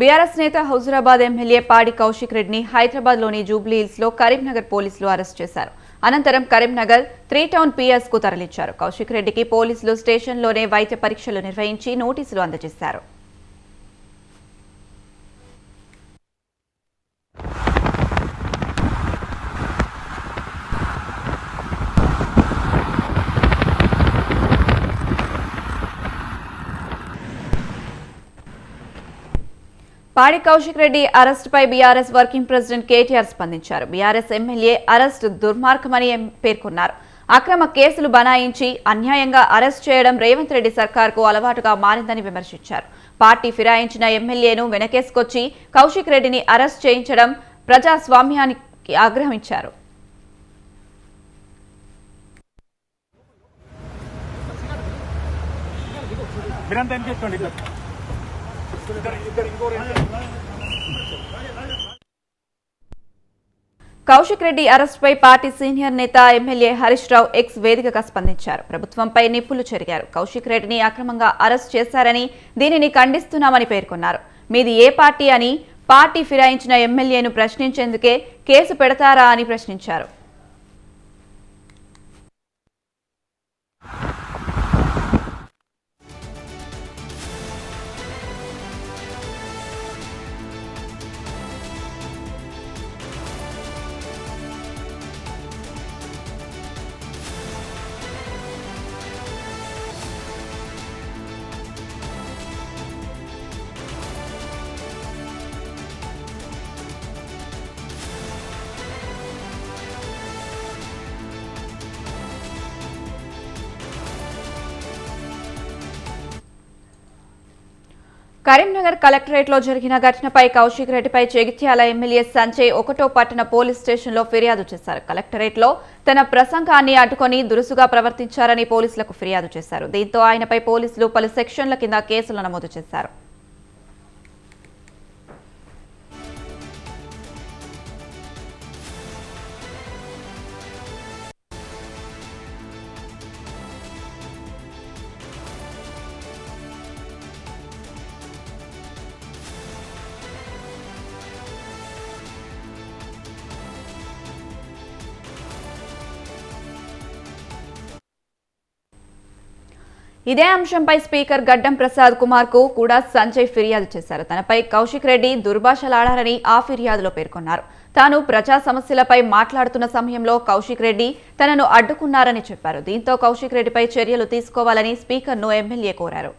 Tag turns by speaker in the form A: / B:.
A: BRS నేత Huzurabad MLA పాడి కౌశిక్ రెడ్డిని హైదరాబాద్లోని జూబ్లీహిల్స్లో కరీంనగర్ పోలీసులు అరెస్ట్ చేశారు. అనంతరం కరీంనగర్ 3 టౌన్ పిఎస్ కు తరలించారు. కౌశిక్ రెడ్డికి పోలీసులు స్టేషన్లోనే వైద్య పరీక్షలు నిర్వహించి నోటీసులు అందజేశారు. పాడి కౌశిక్ రెడ్డి అరెస్టుపై బీఆర్ఎస్ వర్కింగ్ ప్రెసిడెంట్ కేటీఆర్ స్పందించారు. బీఆర్ఎస్ ఎమ్మెల్యే అరెస్ట్ దుర్మార్గమని పేర్కొన్నారు. అక్రమ కేసులు బనాయించి అన్యాయంగా అరెస్ట్ చేయడం రేవంత్ రెడ్డి సర్కార్కు అలవాటుగా మారిందని విమర్శించారు. పార్టీ ఫిరాయించిన ఎమ్మెల్యేను వెనకేసుకొచ్చి కౌశిక్ రెడ్డిని అరెస్ట్ చేయించడం ప్రజాస్వామ్యానికి ఆగ్రహించారు. కౌశిక్ రెడ్డి అరెస్టుపై పార్టీ సీనియర్ నేత ఎమ్మెల్యే హరీష్ రావు ఎక్స్ వేదికగా స్పందించారు. ప్రభుత్వంపై నిప్పులు చెరిగారు. కౌశిక్ రెడ్డిని అక్రమంగా అరెస్ట్ చేశారని దీనిని ఖండిస్తున్నామని పేర్కొన్నారు. మీది ఏ పార్టీ అని పార్టీ ఫిరాయించిన ఎమ్మెల్యేను ప్రశ్నించేందుకే కేసు పెడతారా అని ప్రశ్నించారు. కరీంనగర్ కలెక్టరేట్లో జరిగిన ఘటనపై కౌశిక్ రెడ్డిపై జగిత్యాల ఎమ్మెల్యే సంజయ్ 1వ పట్టణ పోలీస్ స్టేషన్లో ఫిర్యాదు చేశారు. కలెక్టరేట్లో తన ప్రసంగాన్ని అడ్డుకొని దురుసుగా ప్రవర్తించారని పోలీసులకు ఫిర్యాదు చేశారు. దీంతో ఆయనపై పోలీసులు పలు సెక్షన్ల కింద కేసులు నమోదు చేశారు. ఇదే అంశంపై స్పీకర్ గడ్డం ప్రసాద్ కుమార్ కు కూడా సంజయ్ ఫిర్యాదు చేశారు. తనపై కౌశిక్ రెడ్డి దుర్భాషలాడారని ఆ ఫిర్యాదులో పేర్కొన్నారు. తాను ప్రజా సమస్యలపై మాట్లాడుతున్న సమయంలో కౌశిక్ రెడ్డి తనను అడ్డుకున్నారని చెప్పారు. దీంతో కౌశిక్ రెడ్డిపై చర్యలు తీసుకోవాలని స్పీకర్ను ఎమ్మెల్యే కోరారు.